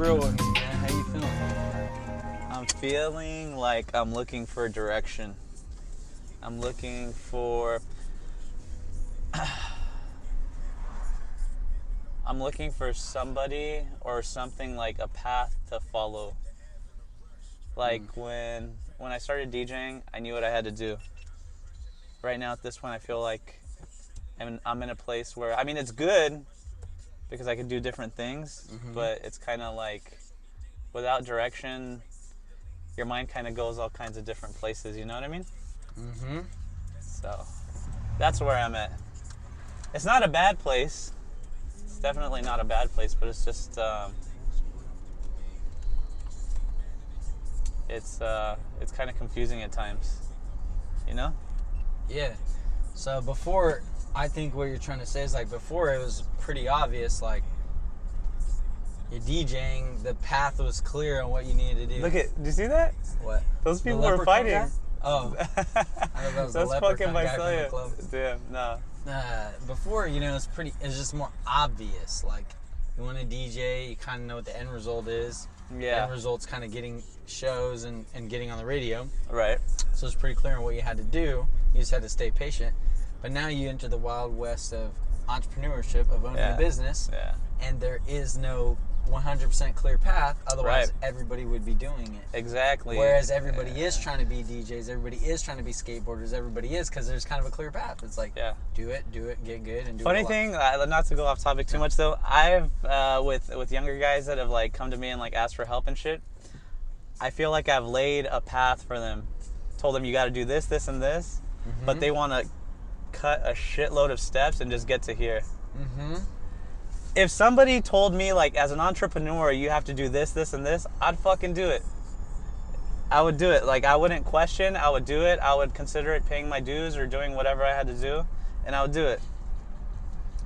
real with me, man. How you feeling? I'm feeling like I'm looking for direction. I'm looking for somebody or something, like a path to follow. Like when I started DJing, I knew what I had to do. Right now at this point, I feel like I'm in a place where, I mean, it's good because I can do different things, but it's kind of like without direction, your mind kind of goes all kinds of different places, you know what I mean? So that's where I'm at. It's not a bad place. It's definitely not a bad place, but it's just it's kind of confusing at times, you know? Yeah. So before, I think what you're trying to say is like before it was pretty obvious, like you're DJing, the path was clear on what you needed to do. Look at, do you see that? What? Those people were fighting. Guy? Oh. I thought that was That's the fucking guy from the Visalia. club. Damn, no. Before, you know, it's just more obvious. Like, you want to DJ, you kind of know what the end result is. Yeah. The end result's kind of getting shows and getting on the radio. Right. So it's pretty clear on what you had to do. You just had to stay patient. But now you enter the wild west of entrepreneurship, of owning a business. Yeah. And there is no 100% clear path. Otherwise, everybody would be doing it. Exactly. Whereas everybody is trying to be DJs, everybody is trying to be skateboarders, everybody is, because there's kind of a clear path. It's like, do it, get good, and do it. Funny thing, not to go off topic too much though, I've with younger guys that have like come to me and like asked for help and shit, I feel like I've laid a path for them, told them you got to do this, this, and this, but they want to cut a shitload of steps and just get to here. If somebody told me, like, as an entrepreneur, you have to do this, this, and this, I'd fucking do it. I would do it. Like, I wouldn't question. I would do it. I would consider it paying my dues or doing whatever I had to do, and I would do it.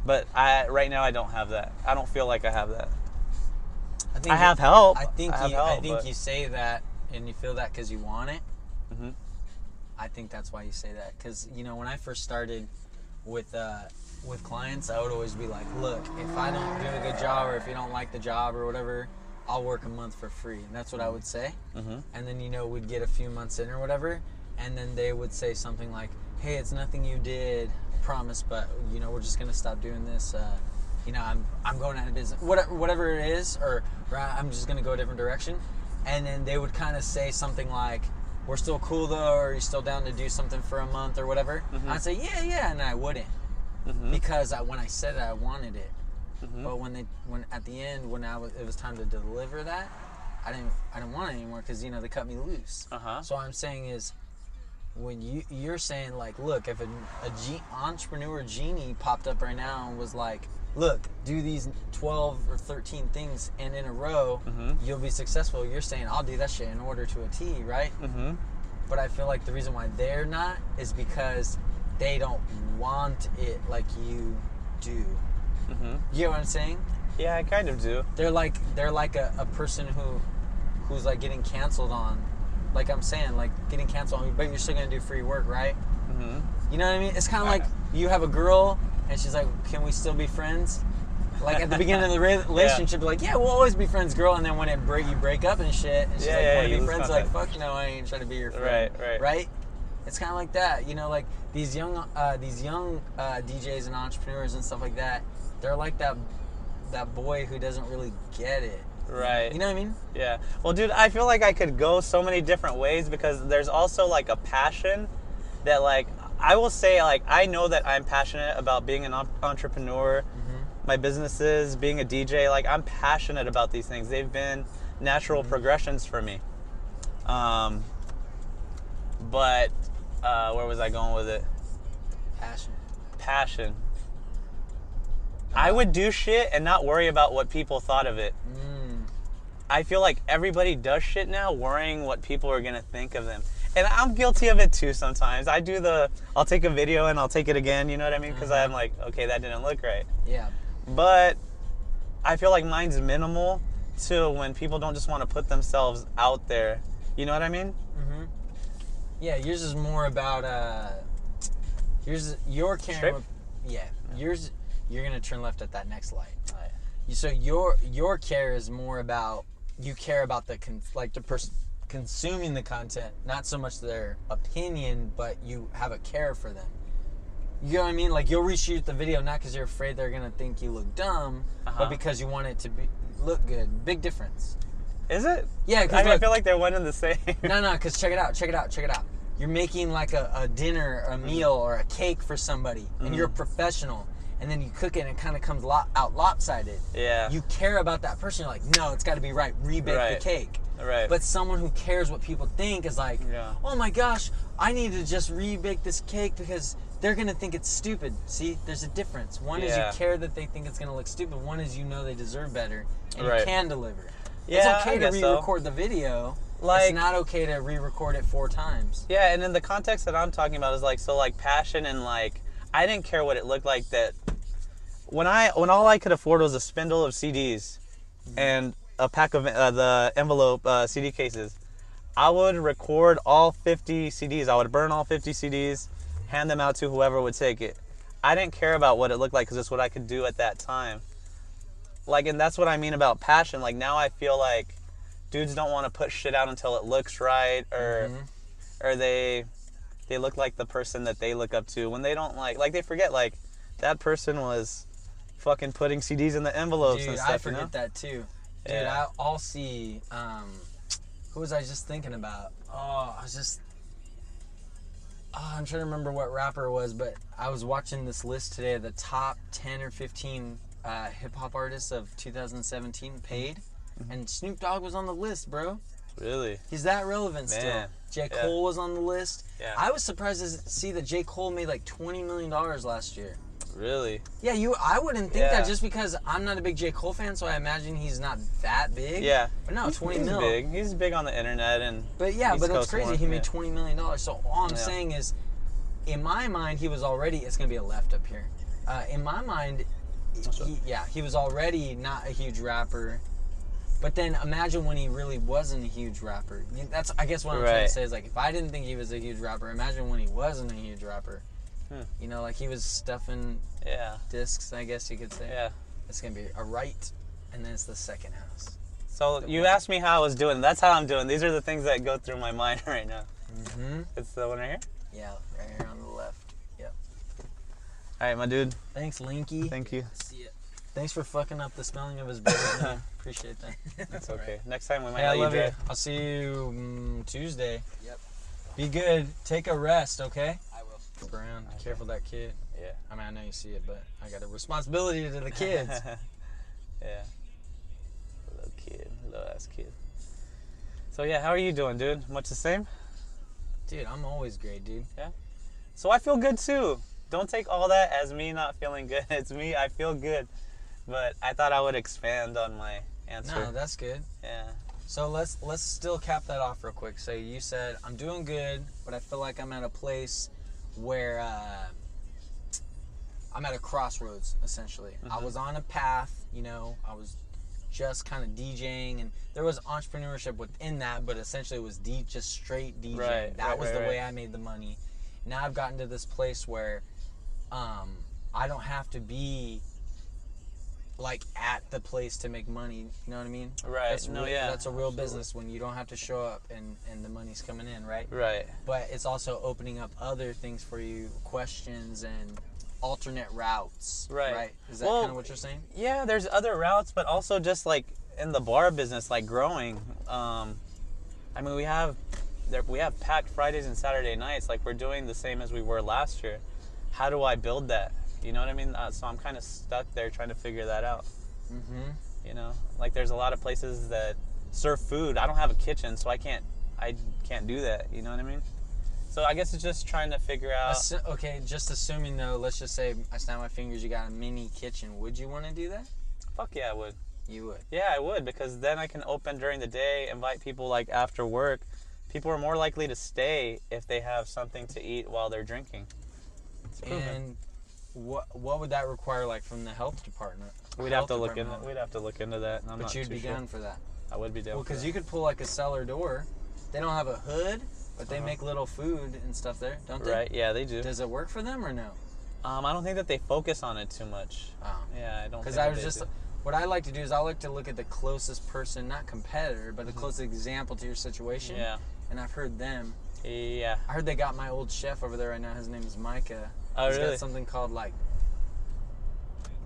But right now, I don't have that. I don't feel like I have that. I have help. I think you say that, and you feel that because you want it. I think that's why you say that. Because, you know, when I first started with clients, I would always be like, look, if I don't do a good job or if you don't like the job or whatever, I'll work a month for free. And that's what I would say. And then, you know, we'd get a few months in or whatever, and then they would say something like, hey, it's nothing you did, I promise, but, you know, we're just going to stop doing this. You know, I'm going out of business. Whatever it is, or I'm just going to go a different direction. And then they would kind of say something like, we're still cool though, or are you still down to do something for a month or whatever? I'd say, yeah, and I wouldn't. Because when I said it, I wanted it. But when at the end, when it was time to deliver that, I didn't want it anymore because, you know, they cut me loose. So what I'm saying is, when you're saying like, look, if an entrepreneur genie popped up right now and was like, look, do these 12 or 13 things and in a row, you'll be successful. You're saying, I'll do that shit in order to a T, right? But I feel like the reason why they're not is because they don't want it like you do. You know what I'm saying? Yeah, I kind of do. They're like a person who's like getting canceled on, like I'm saying, like getting canceled on, but you're still gonna do free work, right? You know what I mean? It's kind of like you have a girl and she's like, can we still be friends? Like at the beginning of the relationship, like, yeah, we'll always be friends, girl. And then when you break up and shit, and she's like, want to be friends? Like, fuck no, I ain't trying to be your friend. Right? It's kind of like that, you know, like these young DJs and entrepreneurs and stuff like that. They're like that boy who doesn't really get it. Right. You know what I mean? Yeah. Well, dude, I feel like I could go so many different ways because there's also like a passion that, like, I will say, like, I know that I'm passionate about being an entrepreneur, my businesses, being a DJ. Like, I'm passionate about these things. They've been natural progressions for me. But where was I going with it? Passion. I would do shit and not worry about what people thought of it. I feel like everybody does shit now worrying what people are going to think of them. And I'm guilty of it too sometimes. I'll take a video and I'll take it again, you know what I mean? Because I'm like, okay, that didn't look right. Yeah. But I feel like mine's minimal to when people don't just want to put themselves out there. You know what I mean? Yeah, yours is more about, your camera. Yeah, yours, you're going to turn left at that next light. So your care is more about, you care about the person consuming the content, not so much their opinion, but you have a care for them. You know what I mean? Like, you'll reshoot the video not because you're afraid they're gonna think you look dumb, but because you want it to look good. Big difference. Is it? Yeah, because I feel like they're one and the same. No, because check it out. You're making like a dinner, a meal, or a cake for somebody, and you're a professional, and then you cook it and it kind of comes out lopsided. Yeah. You care about that person. You're like, no, it's got to be right. Rebake the cake. Right. But someone who cares what people think is like, oh my gosh, I need to just rebake this cake because they're going to think it's stupid. See, there's a difference. One is you care that they think it's going to look stupid. One is you know they deserve better, and you can deliver. Yeah, it's okay to re-record the video. It's not okay to re-record it 4 times. Yeah, and in the context that I'm talking about is like, so like passion and like, I didn't care what it looked like. That when all I could afford was a spindle of CDs and a pack of the envelope CD cases, I would record all 50 CDs. I would burn all 50 CDs, hand them out to whoever would take it. I didn't care about what it looked like because it's what I could do at that time. Like, and that's what I mean about passion. Like, now I feel like dudes don't want to put shit out until it looks right, or they look like the person that they look up to when they don't like they forget like that person was fucking putting CDs in the envelopes and stuff. I forget that too. Dude, I'll see, who was I just thinking about? I'm trying to remember what rapper it was, but I was watching this list today of the top 10 or 15 hip-hop artists of 2017 paid, and Snoop Dogg was on the list, bro. Really? He's that relevant still. J. Cole was on the list. Yeah. I was surprised to see that J. Cole made like $20 million last year. Really? Yeah, I wouldn't think that just because I'm not a big J. Cole fan, so I imagine he's not that big. Yeah. But no, he's 20 mil. Big. He's big on the internet and. But yeah, but that's crazy. He made $20 million. So all I'm saying is, in my mind, he was already. It's gonna be a left up here. In my mind, he was already not a huge rapper. But then imagine when he really wasn't a huge rapper. That's, I guess, what I'm trying to say is, like, if I didn't think he was a huge rapper, imagine when he wasn't a huge rapper. You know, like he was stuffing discs, I guess you could say. Yeah. It's going to be a right, and then it's the second house. So you asked me how I was doing. That's how I'm doing. These are the things that go through my mind right now. It's the one right here? Yeah, right here on the left. Yep. All right, my dude. Thanks, Linky. Thank you. See ya. Thanks for fucking up the spelling of his brother's name. Appreciate that. That's okay. Right. Next time we might let you drive. I'll see you Tuesday. Yep. Be good. Take a rest, okay? I will. Brown, be careful of that kid. Yeah. I mean, I know you see it, but I got a responsibility to the kids. Yeah. Little ass kid. So yeah, how are you doing, dude? Much the same? Dude, I'm always great, dude. Yeah. So I feel good too. Don't take all that as me not feeling good. It's me, I feel good. But I thought I would expand on my answer. No, that's good. Yeah. So let's still cap that off real quick. So you said, I'm doing good, but I feel like I'm at a place where I'm at a crossroads, essentially. I was on a path, you know, I was just kind of DJing, and there was entrepreneurship within that, but essentially it was just straight DJing. That was the way I made the money. Now I've gotten to this place where I don't have to be like at the place to make money, you know what I mean? Right. That's a real business when you don't have to show up and the money's coming in, right? Right. But it's also opening up other things for you, questions and alternate routes. Right. Is that kind of what you're saying? Yeah, there's other routes, but also just like in the bar business, like growing. I mean, we have packed Fridays and Saturday nights. Like, we're doing the same as we were last year. How do I build that? You know what I mean? So I'm kind of stuck there trying to figure that out. You know, like there's a lot of places that serve food. I don't have a kitchen, so I can't do that. You know what I mean? So I guess it's just trying to figure out. Okay, just assuming though, let's just say I snap my fingers, you got a mini kitchen. Would you want to do that? Fuck yeah, I would. You would? Yeah, I would, because then I can open during the day, invite people like after work. People are more likely to stay if they have something to eat while they're drinking. It's proven. And what would that require, like, from the health department? We'd have to look into that. But you'd be down for that. I would be down. Well, because you could pull like a cellar door. They don't have a hood, but they make little food and stuff there, don't they? Right. Yeah, they do. Does it work for them or no? I don't think that they focus on it too much. Oh. Yeah, I don't. Because I was just what I like to do is I like to look at the closest person, not competitor, but the closest example to your situation. Yeah. And I've heard them. Yeah. I heard they got my old chef over there right now. His name is Micah. Oh, He's really? got something called like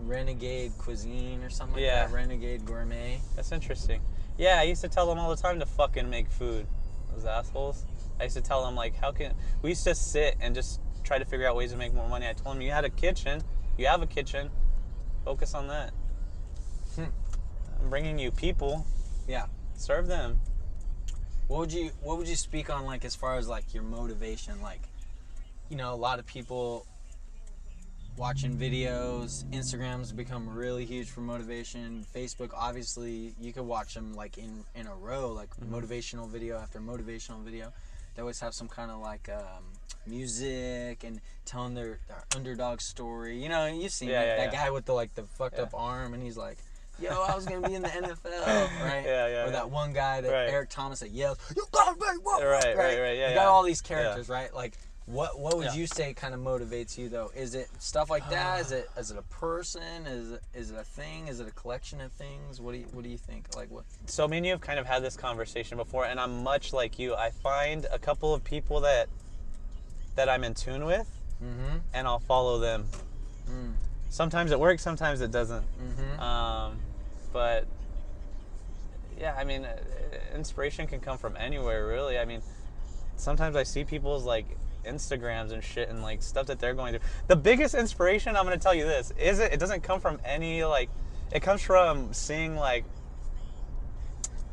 Renegade Cuisine or something like Yeah. that. Renegade Gourmet. That's interesting. Yeah, I used to tell them all the time to fucking make food. Those assholes. I used to tell them, like, we used to sit and just try to figure out ways to make more money. I told them, you have a kitchen. Focus on that. I'm bringing you people. Yeah. Serve them. What would you speak on, like, as far as like your motivation? Like, you know, a lot of people watching videos, Instagram's become really huge for motivation. Facebook, obviously, you could watch them like in a row, like motivational video after motivational video. They always have some kind of like music and telling their underdog story. You know, you've seen that guy with the fucked up arm, and he's like, yo, I was going to be in the NFL, right? Or that one guy that Eric Thomas that yells, you got to be what? Right, you got all these characters, right? Like, what would you say kind of motivates you, though? Is it stuff like that? Is it a person? Is it a thing? Is it a collection of things? What do you think? Like what? So me and you have kind of had this conversation before, and I'm much like you. I find a couple of people that I'm in tune with, and I'll follow them. Sometimes it works, sometimes it doesn't. But yeah, I mean, inspiration can come from anywhere, really. I mean, sometimes I see people's like Instagrams and shit and like stuff that they're going through. The biggest inspiration, I'm going to tell you this, it doesn't come from any like, it comes from seeing like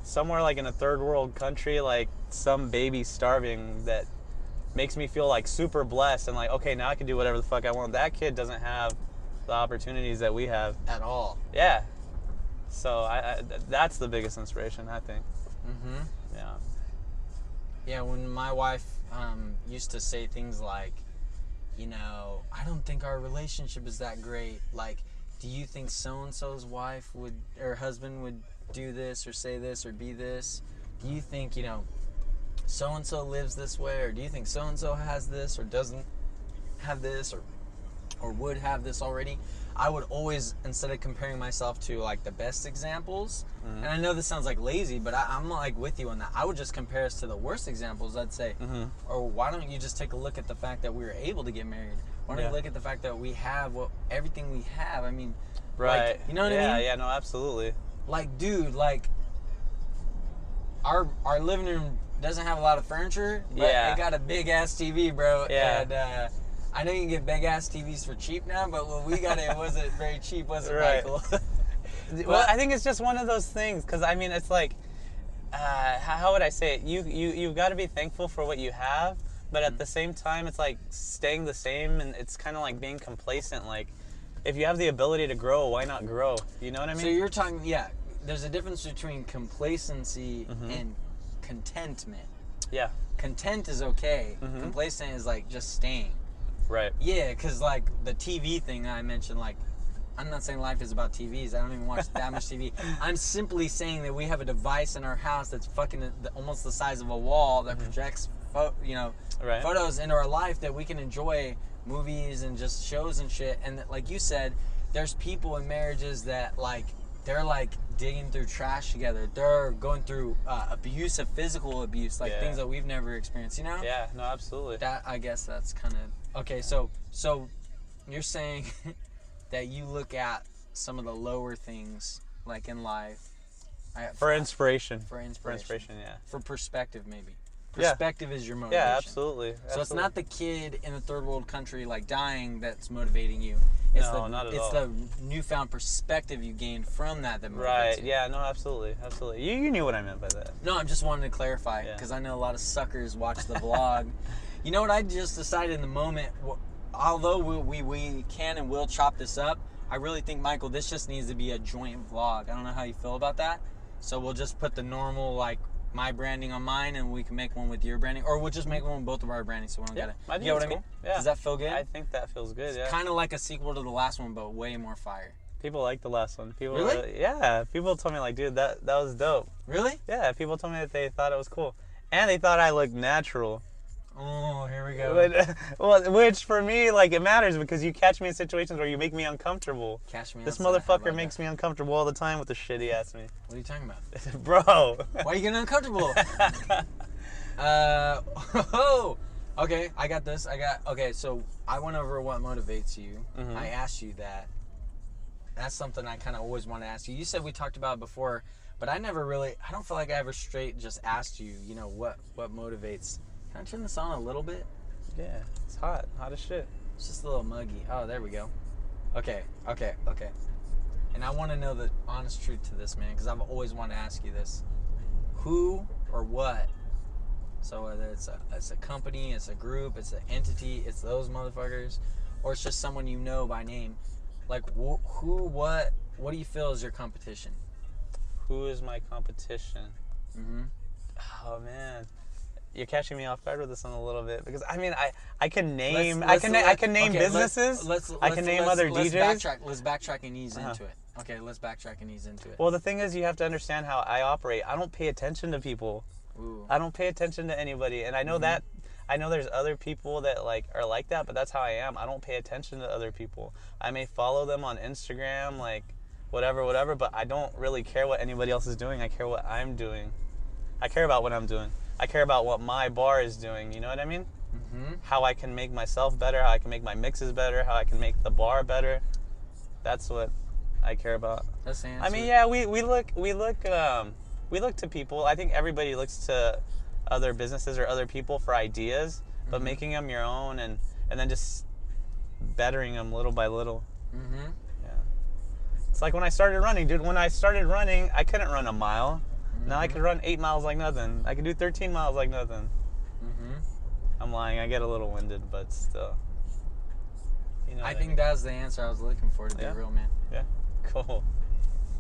somewhere like in a third world country, like some baby starving that makes me feel like super blessed and like, okay, now I can do whatever the fuck I want. That kid doesn't have the opportunities that we have at all. Yeah. So I that's the biggest inspiration, I think. Yeah. Yeah, when my wife used to say things like, you know, I don't think our relationship is that great. Like, do you think so-and-so's wife or husband would do this or say this or be this? Do you think, you know, so-and-so lives this way? Or do you think so-and-so has this or doesn't have this or would have this already? I would always, instead of comparing myself to like the best examples, and I know this sounds like lazy, but I'm like with you on that. I would just compare us to the worst examples. I'd say, or why don't you just take a look at the fact that we were able to get married? Why don't you look at the fact that we have everything we have? I mean, right? Like, you know what I mean? Yeah, no, absolutely. Like, dude, like our living room doesn't have a lot of furniture, but it got a big ass TV, bro. Yeah. And I know you can get big ass TVs for cheap now, but when we got it wasn't very cheap, was it, Michael? Well, I think it's just one of those things, because I mean, it's like, how would I say it? You've got to be thankful for what you have, but at the same time, it's like staying the same, and it's kind of like being complacent. Like, if you have the ability to grow, why not grow? You know what I mean? So you're talking, there's a difference between complacency and contentment. Yeah. Content is okay. Complacent is like just staying. Right. Yeah, because like the TV thing I mentioned, like, I'm not saying life is about TVs. I don't even watch that much TV. I'm simply saying that we have a device in our house that's fucking almost the size of a wall that projects, photos into our life that we can enjoy movies and just shows and shit. And that, like you said, there's people in marriages that like they're like digging through trash together. They're going through physical abuse, like things that we've never experienced. You know? Yeah. No, absolutely. That, I guess that's kind of okay. So you're saying that you look at some of the lower things like in life for inspiration. For inspiration, yeah. For perspective, maybe. Perspective is your motivation. Yeah, absolutely. So it's not the kid in a third world country like dying that's motivating you. It's not at all. It's the newfound perspective you gained from that motivates right. you. Yeah. No. Absolutely. You knew what I meant by that. No, I'm just wanting to clarify because I know a lot of suckers watch the vlog. You know what I just decided in the moment? Although we can and will chop this up, I really think, Michael, this just needs to be a joint vlog. I don't know how you feel about that. So we'll just put the normal like my branding on mine, and we can make one with your branding, or we'll just make one with both of our branding, so we don't gotta. You know what I mean? Yeah. Does that feel good? I think that feels good. It's kind of like a sequel to the last one, but way more fire. People like the last one. People really? Yeah. People told me like, dude, that was dope. Really? Yeah. People told me that they thought it was cool, and they thought I looked natural. Oh, here we go. Well, which for me, like, it matters because you catch me in situations where you make me uncomfortable. Catch me This outside. How motherfucker about makes that? me uncomfortable all the time with the shit he asks me. What are you talking about? Bro. Why are you getting uncomfortable? Oh, okay, I got this. Okay, so I went over what motivates you. Mm-hmm. I asked you that. That's something I kind of always want to ask you. You said we talked about it before, but I don't feel like I ever straight just asked you, what motivates. Can I turn this on a little bit? Yeah, it's hot as shit. It's just a little muggy. Oh, there we go. Okay. And I want to know the honest truth to this, man, because I've always wanted to ask you this. Who or what? So whether it's a company, it's a group, it's an entity, it's those motherfuckers, or it's just someone you know by name. Like, what do you feel is your competition? Who is my competition? Mm-hmm. Oh, man. You're catching me off guard with this one a little bit because I mean I can name businesses. I can name other DJs. Let's backtrack and ease into it. Okay, let's backtrack and ease into it. Well, the thing is, you have to understand how I operate. I don't pay attention to people. Ooh. I don't pay attention to anybody, and I know that. I know there's other people that like are like that, but that's how I am. I don't pay attention to other people. I may follow them on Instagram, like whatever, but I don't really care what anybody else is doing. I care what I'm doing. I care about what I'm doing. I care about what my bar is doing. You know what I mean? Mm-hmm. How I can make myself better. How I can make my mixes better. How I can make the bar better. That's what I care about. That's the answer. I mean, yeah, we look to people. I think everybody looks to other businesses or other people for ideas, but making them your own and then just bettering them little by little. Mm-hmm. Yeah. It's like when I started running, dude. When I started running, I couldn't run a mile. Now I could run 8 miles like nothing. I could do 13 miles like nothing. Mm-hmm. I'm lying. I get a little winded, but still. You know I think that's the answer I was looking for, to be real, man. Yeah. Cool.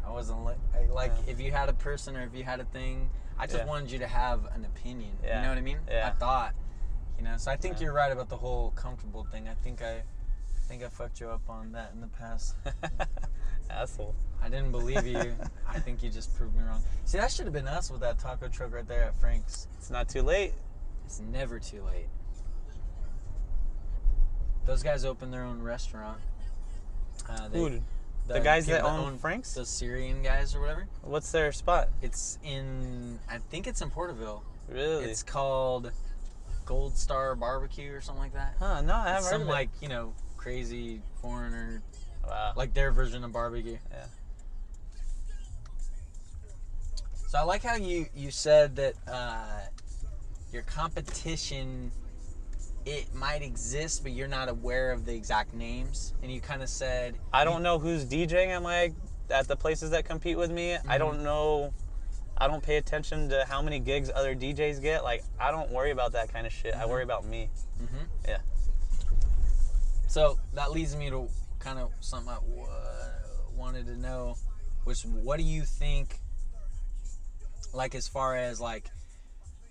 I wasn't if you had a person or if you had a thing, I just wanted you to have an opinion. Yeah. You know what I mean? Yeah. I thought, so I think you're right about the whole comfortable thing. I think I fucked you up on that in the past. Asshole. I didn't believe you. I think you just proved me wrong. See, that should have been us with that taco truck right there at Frank's. It's not too late. It's never too late. Those guys opened their own restaurant. The guys that own Frank's? The Syrian guys or whatever. What's their spot? I think it's in Porterville. Really? It's called Gold Star Barbecue or something like that. Huh, no, I haven't heard of it. Some crazy foreigner, wow. like their version of barbecue. Yeah. So I like how you said that your competition, it might exist, but you're not aware of the exact names. And you kind of said... I don't know who's DJing at the places that compete with me. Mm-hmm. I don't know. I don't pay attention to how many gigs other DJs get. Like, I don't worry about that kind of shit. Mm-hmm. I worry about me. Mm-hmm. Yeah. So that leads me to kind of something I wanted to know, which what do you think, like as far as like,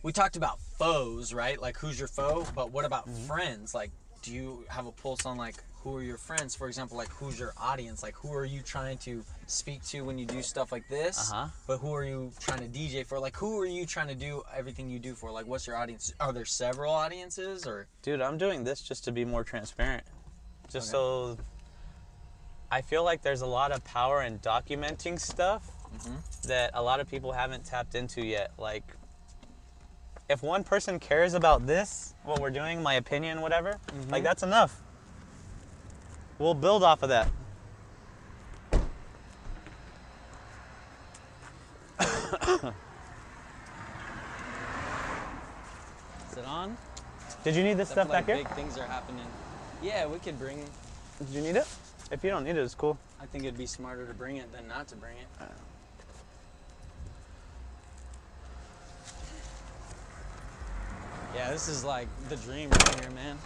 we talked about foes, right? Like who's your foe, but what about friends? Like, do you have a pulse on like who are your friends? For example, like who's your audience? Like who are you trying to speak to when you do stuff like this? But who are you trying to DJ for? Like who are you trying to do everything you do for? Like what's your audience? Are there several audiences or? Dude, I'm doing this just to be more transparent. Just so I feel like there's a lot of power in documenting stuff that a lot of people haven't tapped into yet. Like, if one person cares about this, what we're doing, my opinion, whatever, like that's enough. We'll build off of that. Is it on? Did you need this stuff back here? Big things are happening. Yeah, we could bring... Did you need it? If you don't need it, it's cool. I think it'd be smarter to bring it than not to bring it. Yeah, this is like the dream right here, man.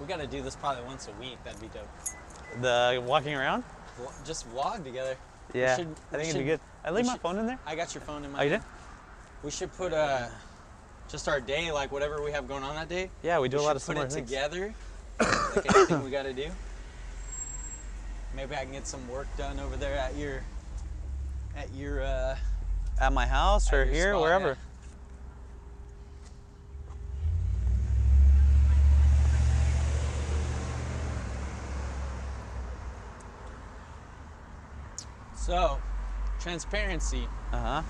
We gotta do this probably once a week. That'd be dope. The walking around? Just vlog together. Yeah, I think it'd be good. I leave my phone in there? I got your phone in my hand. Oh, you did? We should put just our day, like whatever we have going on that day. Yeah, we do a lot of similar things. Put it things. together, like anything we gotta do. Maybe I can get some work done over there at your at my house or here, spot, wherever. Transparency. Uh-huh.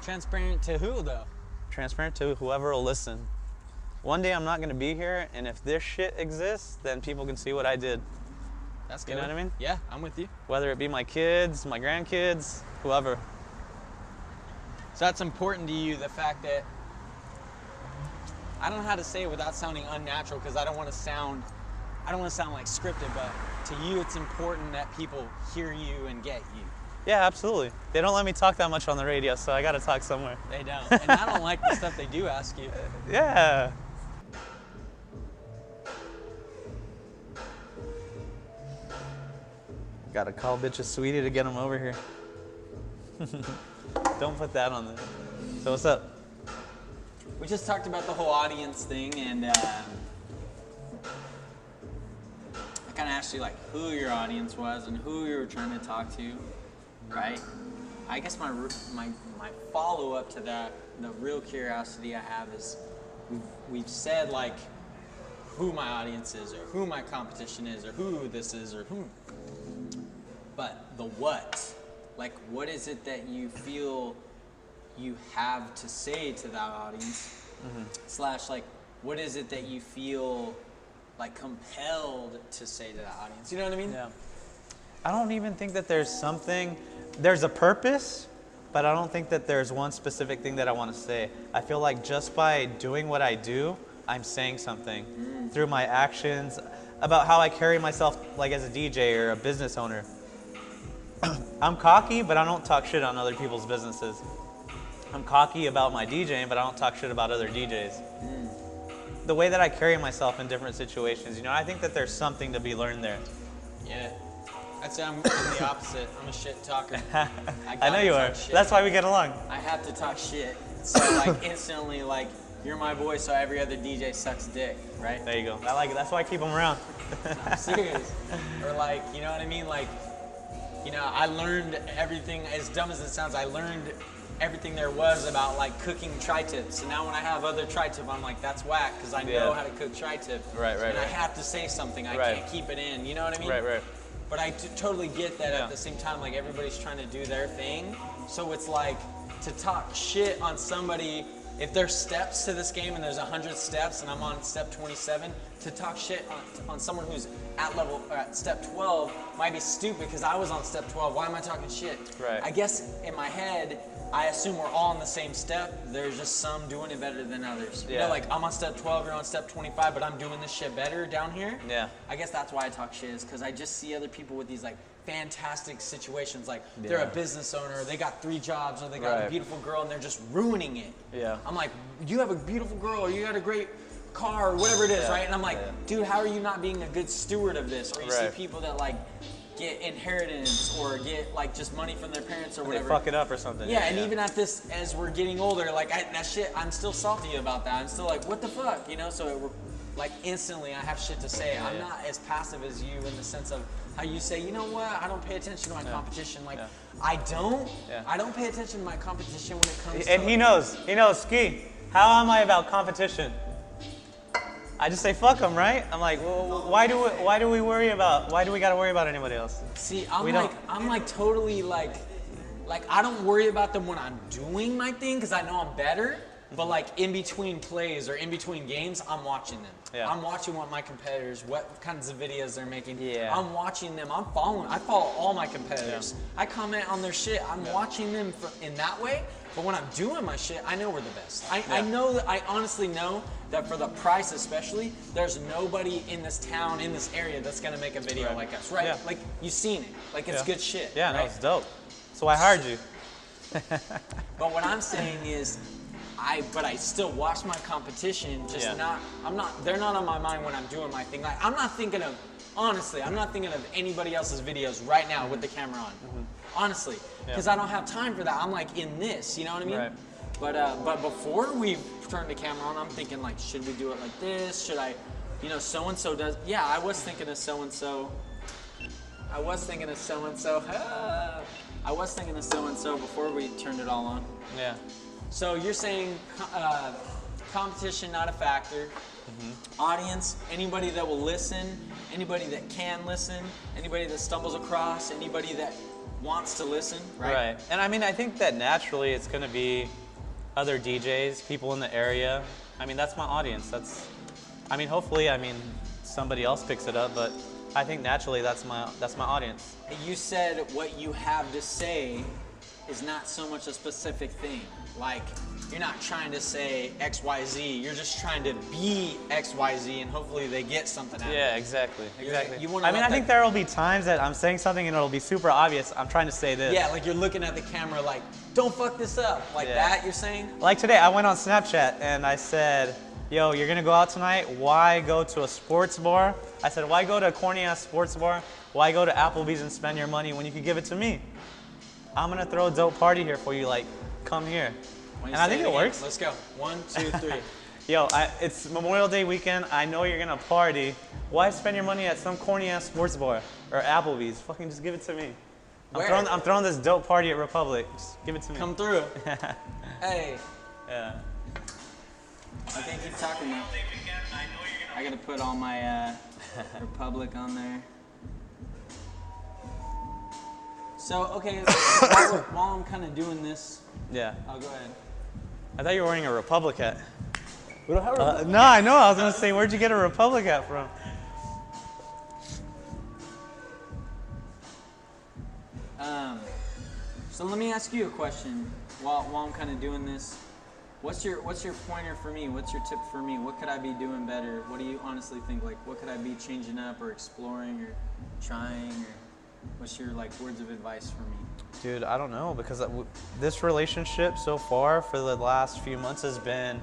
Transparent to who, though? Transparent to whoever will listen. One day I'm not going to be here, and if this shit exists, then people can see what I did. That's good. You know what I mean? Yeah, I'm with you. Whether it be my kids, my grandkids, whoever. So that's important to you, the fact that, I don't know how to say it without sounding unnatural, because I don't want to sound like scripted, but to you it's important that people hear you and get you. Yeah, absolutely. They don't let me talk that much on the radio, so I got to talk somewhere. They don't. And I don't like the stuff they do ask you. Yeah. Gotta call bitch a sweetie to get them over here. Don't put that on there. So what's up? We just talked about the whole audience thing, and I kind of asked you like who your audience was and who you were trying to talk to, right? I guess my follow-up to that, the real curiosity I have is, we've said like who my audience is, or who my competition is, or who this is, or who. But the what, like what is it that you feel you have to say to that audience, slash like what is it that you feel like compelled to say to that audience? You know what I mean? Yeah. I don't even think that there's a purpose, but I don't think that there's one specific thing that I want to say. I feel like just by doing what I do, I'm saying something through my actions about how I carry myself like as a DJ or a business owner. I'm cocky, but I don't talk shit on other people's businesses. I'm cocky about my DJing, but I don't talk shit about other DJs. The way that I carry myself in different situations, you know, I think that there's something to be learned there. Yeah. I'd say I'm the opposite. I'm a shit talker. I know you are. That's why we get along. I have to talk shit. So like instantly, like you're my boy, so every other DJ sucks dick, right? There you go. I like it. That's why I keep them around. I'm serious. Or like, you know what I mean? Like, you know, I learned everything, as dumb as it sounds, I learned everything there was about like cooking tri-tip. So now when I have other tri-tip, I'm like, that's whack, because I know how to cook tri-tip. Right. And I have to say something. I can't keep it in. You know what I mean? Right. But I totally get that at the same time, like everybody's trying to do their thing. So it's like to talk shit on somebody, if there's steps to this game and there's 100 steps and I'm on step 27, to talk shit on someone who's at step 12 might be stupid because I was on step 12. Why am I talking shit? Right. I guess in my head, I assume we're all on the same step. There's just some doing it better than others. You know, like I'm on step 12, you're on step 25, but I'm doing this shit better down here. Yeah. I guess that's why I talk shit, is because I just see other people with these like fantastic situations. Like they're a business owner, they got 3 jobs, or they got a beautiful girl and they're just ruining it. Yeah. I'm like, you have a beautiful girl, or you got a great car, or whatever it is, right? And I'm like, dude, how are you not being a good steward of this? Or you see people that like get inheritance or get like just money from their parents or whatever. They fuck it up or something. Yeah, and even at this, as we're getting older, like that shit, I'm still salty about that. I'm still like, what the fuck, you know? So like instantly, I have shit to say. I'm not as passive as you in the sense of how you say, you know what? I don't pay attention to my competition. Like I don't pay attention to my competition when it comes. And he knows, Ski. How am I about competition? I just say fuck them, right? I'm like, well, why do we gotta worry about anybody else? See, I'm like totally like I don't worry about them when I'm doing my thing because I know I'm better. But like in between plays or in between games, I'm watching them. Yeah. I'm watching what my competitors, what kinds of videos they're making. Yeah. I'm watching them. I follow all my competitors. Yeah. I comment on their shit. I'm watching them in that way. But when I'm doing my shit, I know we're the best. I know that, I honestly know that for the price especially, there's nobody in this town, in this area that's gonna make a video like us, right? Yeah. Like you've seen it. Like it's good shit. Yeah, right? No, it's dope. So I hired you. But what I'm saying is, I still watch my competition, just they're not on my mind when I'm doing my thing. Like I'm not thinking of anybody else's videos right now with the camera on. Honestly, because I don't have time for that. I'm like in this, you know what I mean? Right. But before we turn the camera on, I'm thinking like, should we do it like this? Should I, so and so does. Yeah, I was thinking of so and so. I was thinking of so and so before we turned it all on. Yeah. So you're saying competition not a factor. Audience, anybody that will listen, anybody that can listen, anybody that stumbles across, anybody that wants to listen, right? Right. And I mean, I think that naturally it's going to be other DJs, people in the area. I mean, that's my audience. I mean, hopefully, somebody else picks it up, but I think naturally that's my audience. You said what you have to say is not so much a specific thing. Like, you're not trying to say XYZ, you're just trying to be XYZ, and hopefully they get something out of it. Yeah, exactly. I think there will be times that I'm saying something and it'll be super obvious. I'm trying to say this. Yeah, like you're looking at the camera like, don't fuck this up. Like that, you're saying? Like today, I went on Snapchat and I said, yo, you're gonna go out tonight, why go to a sports bar? I said, why go to a corny ass sports bar? Why go to Applebee's and spend your money when you could give it to me? I'm gonna throw a dope party here for you, like, come here. And I think it works. Let's go. 1, 2, 3. Yo, it's Memorial Day weekend. I know you're gonna party. Why spend your money at some corny ass sports bar or Applebee's? Fucking just give it to me. I'm throwing this dope party at Republic. Just give it to me. Come through. Hey. Yeah. Okay, keep talking now. I gotta put all my Republic on there. So, okay, while I'm kind of doing this, yeah. I'll go ahead. I thought you were wearing a Republic hat. We don't have a Republic. No, I know. I was gonna say, where'd you get a Republic hat from? So let me ask you a question while I'm kind of doing this. What's your pointer for me? What's your tip for me? What could I be doing better? What do you honestly think? Like, what could I be changing up or exploring or trying? Or what's your words of advice for me? Dude, I don't know, because this relationship so far for the last few months has been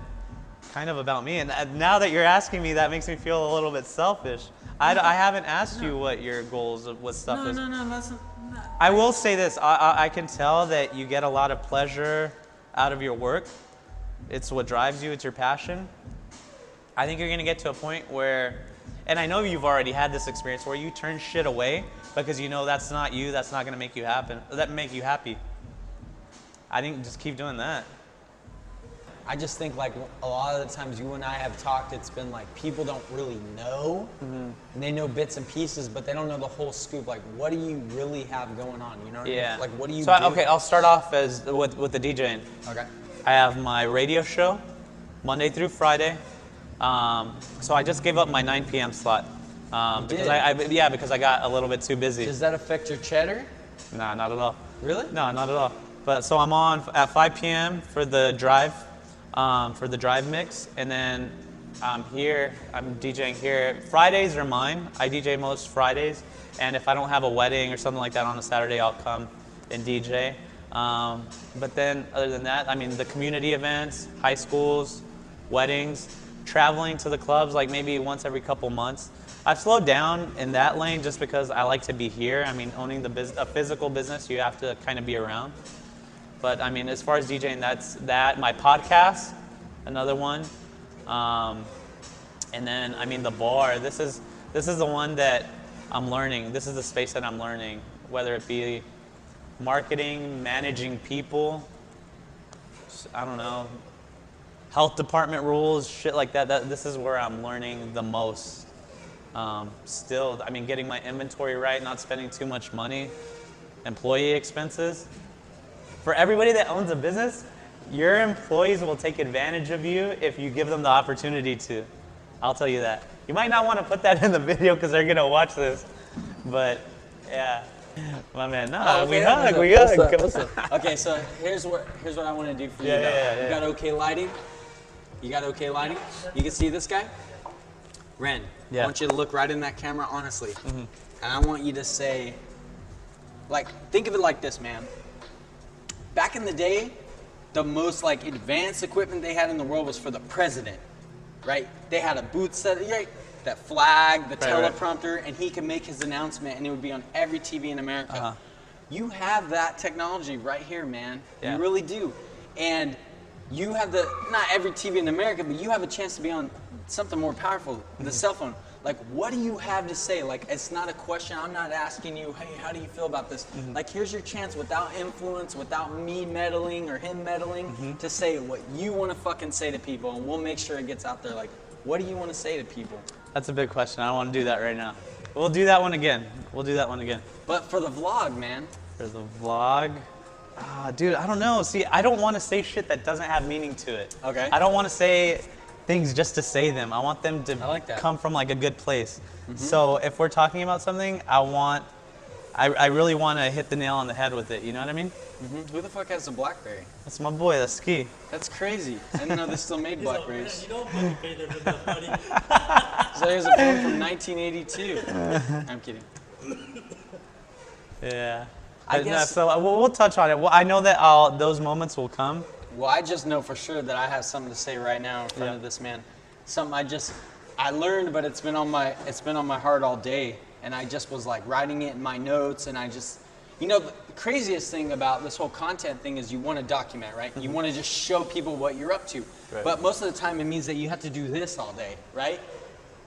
kind of about me. And now that you're asking me, that makes me feel a little bit selfish. I haven't asked you what your goals with stuff is. No, that's not. I will say this. I can tell that you get a lot of pleasure out of your work. It's what drives you. It's your passion. I think you're going to get to a point where, and I know you've already had this experience, where you turn shit away because you know that's not you, that's not going to make you happy. I think just keep doing that. I just think a lot of the times you and I have talked, it's been people don't really know, and they know bits and pieces, but they don't know the whole scoop. What do you really have going on? You know what I mean? What do you do? Okay, I'll start off with the DJing. Okay. I have my radio show Monday through Friday. So I just gave up my 9 p.m. slot because I got a little bit too busy. Does that affect your cheddar? Nah, not at all. Really? No, not at all. But so I'm on at 5 p.m. for the drive mix, and then I'm DJing here. Fridays are mine. I DJ most Fridays, and if I don't have a wedding or something like that on a Saturday, I'll come and DJ. But then other than that, the community events, high schools, weddings, traveling to the clubs maybe once every couple months. I've slowed down in that lane just because I like to be here. Owning a physical business, you have to kind of be around. But as far as DJing, that's that. My podcast, another one. And then the bar. This is the one that I'm learning. This is the space that I'm learning, whether it be marketing, managing people, I don't know, health department rules, shit like that. This is where I'm learning the most. Still, getting my inventory right, not spending too much money, employee expenses. For everybody that owns a business, your employees will take advantage of you if you give them the opportunity to. I'll tell you that. You might not want to put that in the video because they're going to watch this, but yeah. My man, we hug. Okay, so here's what I want to do for you. You got okay lighting? You can see this guy? Ren, I want you to look right in that camera, honestly. Mm-hmm. And I want you to say, think of it like this, man. Back in the day, the most advanced equipment they had in the world was for the president, right? They had a booth set, right? That flag, the teleprompter, and he could make his announcement, and it would be on every TV in America. Uh-huh. You have that technology right here, man. Yeah. You really do. And you have not every TV in America, but you have a chance to be on something more powerful, the cell phone. What do you have to say? It's not a question. I'm not asking you, hey, how do you feel about this? Mm-hmm. Here's your chance without influence, without me meddling or him meddling, to say what you want to fucking say to people, and we'll make sure it gets out there. What do you want to say to people? That's a big question. I don't want to do that right now. We'll do that one again. But for the vlog, man. For the vlog? Dude, I don't know. See, I don't want to say shit that doesn't have meaning to it. Okay. I don't want to say things just to say them. I want them to come from like a good place. So if we're talking about something, I really want to hit the nail on the head with it. You know what I mean? Who the fuck has a BlackBerry? That's my boy. That's Ski. That's crazy. I didn't know they still made BlackBerries. You don't fucking pay them enough money. So here's a phone from 1982. I'm kidding. Yeah. I But no, guess- so we'll touch on it. Well, I know that those moments will come. Well, I just know for sure that I have something to say right now in front of this man. Something I learned, but it's been on my heart all day, and I just was like writing it in my notes, and the craziest thing about this whole content thing is you want to document, right? You want to just show people what you're up to, Right. but most of the time it means that you have to do this all day, right?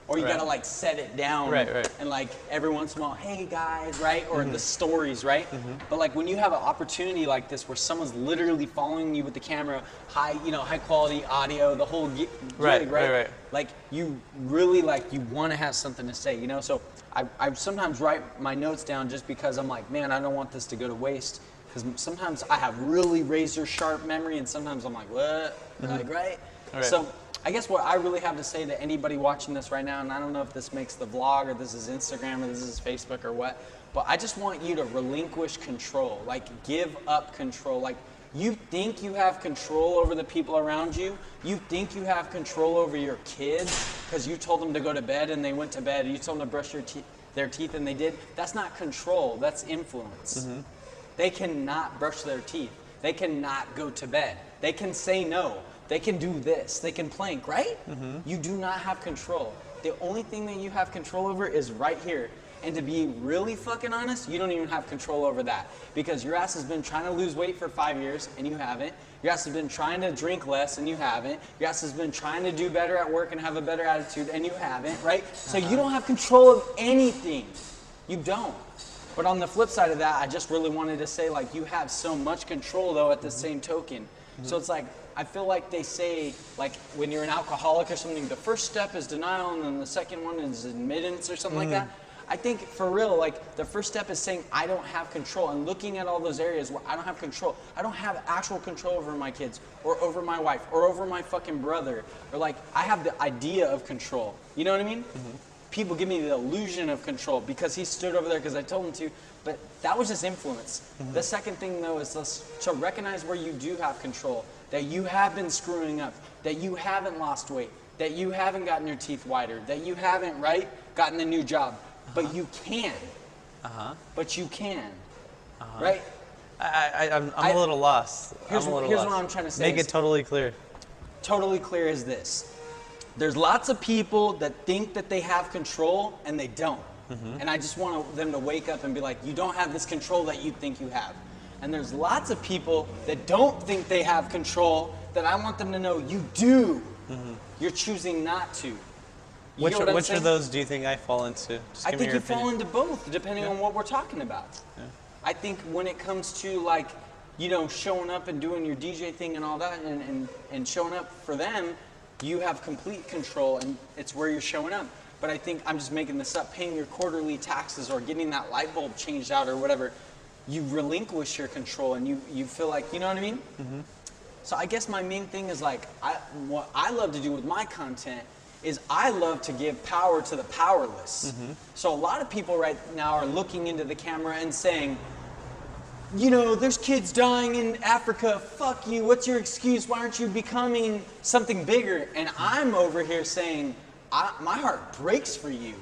Or you Right. gotta like set it down, Right. and like every once in a while, hey guys, right? Or the stories, right? But like when you have an opportunity like this where someone's literally following you with the camera, high quality audio, the whole gig, Right. Like you really you want to have something to say, So I sometimes write my notes down just because I'm like, man, I don't want this to go to waste. Because sometimes I have really razor sharp memory, and sometimes I'm like, what? Like, right? Right. So I guess what I really have to say to anybody watching this right now, and I don't know if this makes the vlog or this is Instagram or this is Facebook or what, but I just want you to relinquish control. Like, give up control. Like, you think you have control over the people around you. You think you have control over your kids because you told them to go to bed and they went to bed. You told them to brush their teeth and they did. That's not control. That's influence. They cannot brush their teeth. They cannot go to bed. They can say no. They can do this. They can plank, right? You do not have control. The only thing that you have control over is right here. And to be really fucking honest, you don't even have control over that. Because your ass has been trying to lose weight for 5 years and you haven't. Your ass has been trying to drink less and you haven't. Your ass has been trying to do better at work and have a better attitude and you haven't, right? So you don't have control of anything. You don't. But on the flip side of that, I just really wanted to say, you have so much control, though, at the same token. So it's I feel like they say, when you're an alcoholic or something, the first step is denial, and then the second one is admittance or something like that. I think, for real, the first step is saying, I don't have control, and looking at all those areas where I don't have control. I don't have actual control over my kids, or over my wife, or over my fucking brother, or, I have the idea of control. You know what I mean? People give me the illusion of control because he stood over there because I told him to, but that was just influence. The second thing, though, is to recognize where you do have control, that you have been screwing up, that you haven't lost weight, that you haven't gotten your teeth whiter, that you haven't, gotten a new job, but you can. But you can, right? I'm a little lost. Here's what I'm trying to say. Make it totally clear. Totally clear is this. There's lots of people that think that they have control and they don't. And I just want them to wake up and be like, you don't have this control that you think you have. And there's lots of people that don't think they have control that I want them to know you do. You're choosing not to. Which of those do you think I fall into? Just I give me think your you fall opinion. into both, depending on what we're talking about. Yeah. I think when it comes to showing up and doing your DJ thing and all that and showing up for them, you have complete control and it's where you're showing up. But I think, I'm just making this up, paying your quarterly taxes or getting that light bulb changed out or whatever, you relinquish your control and you feel like, you know what I mean? So I guess my main thing is what I love to do with my content is I love to give power to the powerless. So a lot of people right now are looking into the camera and saying, there's kids dying in Africa, fuck you, what's your excuse, why aren't you becoming something bigger? And I'm over here saying, my heart breaks for you.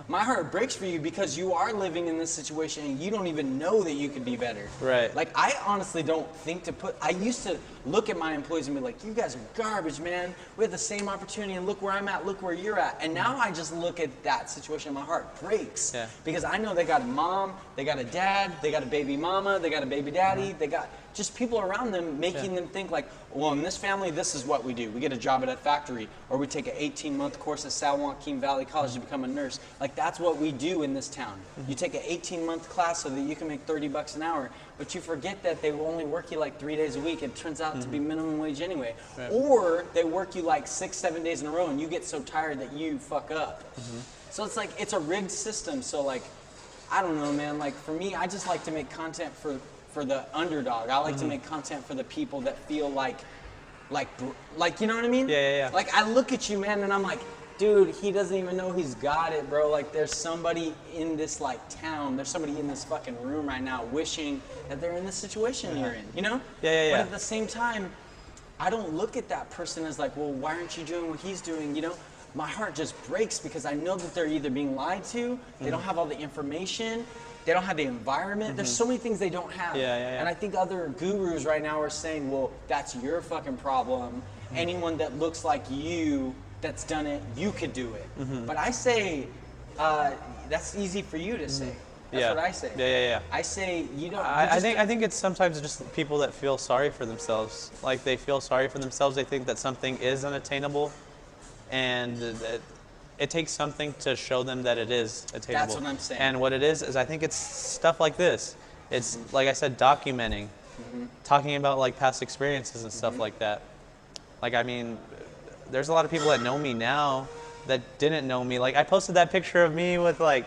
My heart breaks for you because you are living in this situation and you don't even know that you could be better. Right. I honestly don't think I used to look at my employees and be like, you guys are garbage, man. We have the same opportunity and look where I'm at, look where you're at. And now I just look at that situation and my heart breaks. Yeah. Because I know they got a mom, they got a dad, they got a baby mama, they got a baby daddy, they got just people around them making them think well, in this family, this is what we do. We get a job at a factory, or we take an 18-month course at San Joaquin Valley College to become a nurse. That's what we do in this town. You take an 18-month class so that you can make $30 an hour, but you forget that they will only work you 3 days a week. It turns out to be minimum wage anyway. Right. Or they work you 6-7 days in a row and you get so tired that you fuck up. So it's it's a rigged system. So I don't know, man. Like for me, I just like to make content for the underdog. I like to make content for the people that feel like you know what I mean? Yeah. Like I look at you, man, and I'm like, dude, he doesn't even know he's got it, bro. Like there's somebody in this like town, there's somebody in this fucking room right now wishing that they're in the situation you're in, you know? Yeah. But at the same time, I don't look at that person as like, well, why aren't you doing what he's doing, you know? My heart just breaks because I know that they're either being lied to, they don't have all the information, they don't have the environment. There's so many things they don't have. Yeah. And I think other gurus right now are saying, well, that's your fucking problem. Anyone that looks like you that's done it, you could do it. But I say, that's easy for you to say. That's what I say. Yeah. I say, you don't. I think it's sometimes just people that feel sorry for themselves. Like they feel sorry for themselves. They think that something is unattainable, and that it takes something to show them that it is attainable. That's what I'm saying. And what it is I think it's stuff like this. It's like I said, documenting, talking about like past experiences and stuff like that. Like I mean, there's a lot of people that know me now that didn't know me. Like I posted that picture of me with like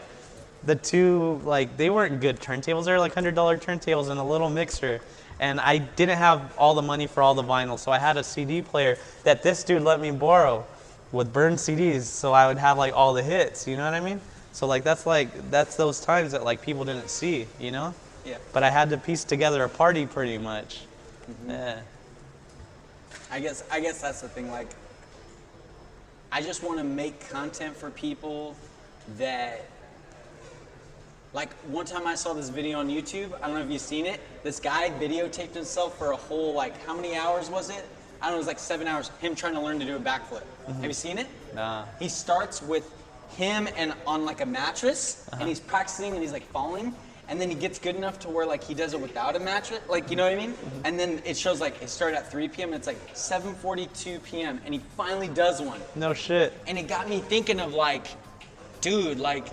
the two, like they weren't good turntables. They were like $100 turntables and a little mixer. And I didn't have all the money for all the vinyl, so I had a CD player that this dude let me borrow with burned CDs, so I would have like all the hits, you know what I mean? So that's those times that like people didn't see, you know? Yeah. But I had to piece together a party pretty much. Yeah. I guess that's the thing. Like, I just want to make content for people that. Like one time I saw this video on YouTube. I don't know if you've seen it. This guy videotaped himself for a whole like how many hours was it? I don't know. It was like 7 hours. Him trying to learn to do a backflip. Have you seen it? Nah. He starts with him and on like a mattress, and he's practicing and he's like falling. And then he gets good enough to where like he does it without a mattress, like you know what I mean? And then it shows like it started at 3 p.m. and it's like 7:42 p.m. and he finally does one. No shit. And it got me thinking of like, dude, like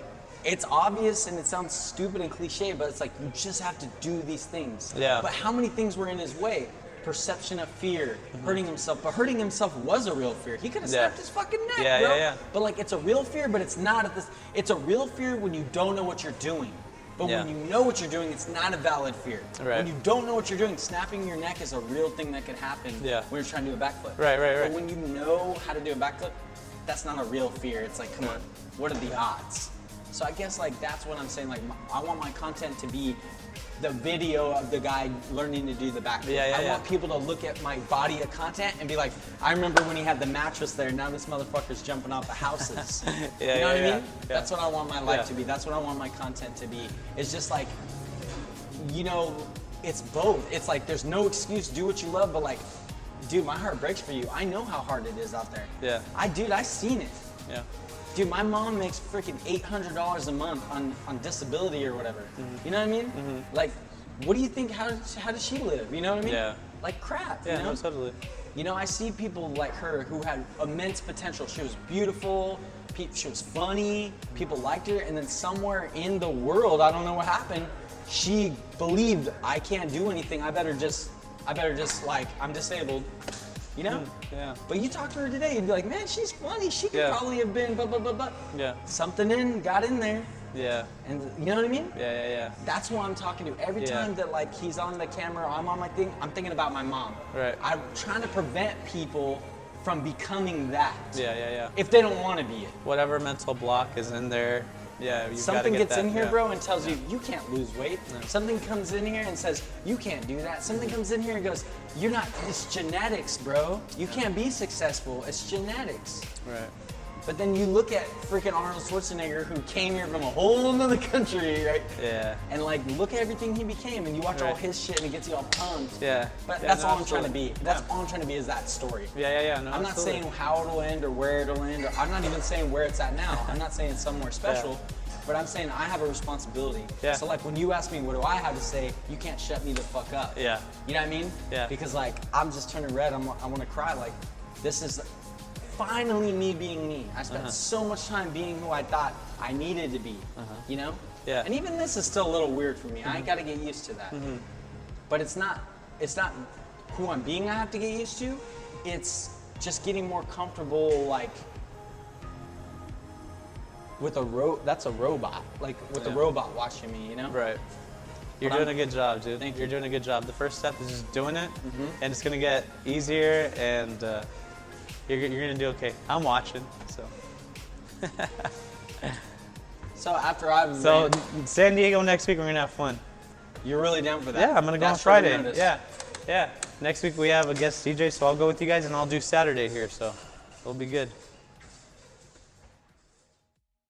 it's obvious and it sounds stupid and cliche, but it's like you just have to do these things. Yeah. But how many things were in his way? Perception of fear, hurting himself. But hurting himself was a real fear. He could have snapped his fucking neck, bro. Yeah. But like it's a real fear, but it's not at this. It's a real fear when you don't know what you're doing. But when you know what you're doing, it's not a valid fear. Right. When you don't know what you're doing, snapping your neck is a real thing that could happen when you're trying to do a backflip. Right. But when you know how to do a backflip, that's not a real fear. It's like, come on, what are the odds? So I guess like that's what I'm saying. Like I want my content to be the video of the guy learning to do the backflip. I want people to look at my body of content and be like, I remember when he had the mattress there, now this motherfucker's jumping off the houses. You know what I mean? That's what I want my life to be. That's what I want my content to be. It's just like, you know, it's both. It's like there's no excuse, do what you love, but like, dude, my heart breaks for you. I know how hard it is out there. Yeah. I seen it. Yeah. Dude, my mom makes freaking $800 a month on disability or whatever. You know what I mean? Like, what do you think? How does she live? You know what I mean? Yeah. Like crap. Yeah, you know? no, totally. You know, I see people like her who had immense potential. She was beautiful. She was funny. People liked her, and then somewhere in the world, I don't know what happened. She believed I can't do anything. I better just like I'm disabled. You know? Yeah. But you talk to her today, you'd be like, man, she's funny. She could probably have been blah, blah, blah, blah. Yeah. Something got in there. Yeah. And you know what I mean? Yeah. That's who I'm talking to. Every time that like he's on the camera, I'm on my thing, I'm thinking about my mom. Right. I'm trying to prevent people from becoming that. Yeah. If they don't want to be it. Whatever mental block is in there, Something gets in here, bro, and tells you can't lose weight. No. Something comes in here and says you can't do that. Something comes in here and goes, you're not. It's genetics, bro. You can't be successful. It's genetics. Right. But then you look at freaking Arnold Schwarzenegger, who came here from a whole other country, right? Yeah. And like, look at everything he became, and you watch all his shit, and it gets you all pumped. Yeah. But that's all I'm trying to be. That's all I'm trying to be is that story. Yeah. No, I'm not saying how it'll end or where it'll end. Or I'm not even saying where it's at now. I'm not saying somewhere special. But I'm saying I have a responsibility. Yeah. So like when you ask me what do I have to say, you can't shut me the fuck up. Yeah. You know what I mean? Yeah. Because like I'm just turning red. I want to cry. Like this is finally me being me. I spent so much time being who I thought I needed to be. You know? Yeah. And even this is still a little weird for me. I got to get used to that. But it's not who I'm being I have to get used to. It's just getting more comfortable like with that's a robot. Like with a robot watching me, you know? Right. You're But doing I'm- a good job, dude. Thank you. You're doing a good job. The first step is just doing it, and it's gonna get easier, and you're gonna do okay. I'm watching, so. So after I've So San Diego next week, we're gonna have fun. you're really down for that? Yeah, I'm gonna go on That's short Friday. notice. Yeah. Next week we have a guest DJ, so I'll go with you guys, and I'll do Saturday here, so it'll be good.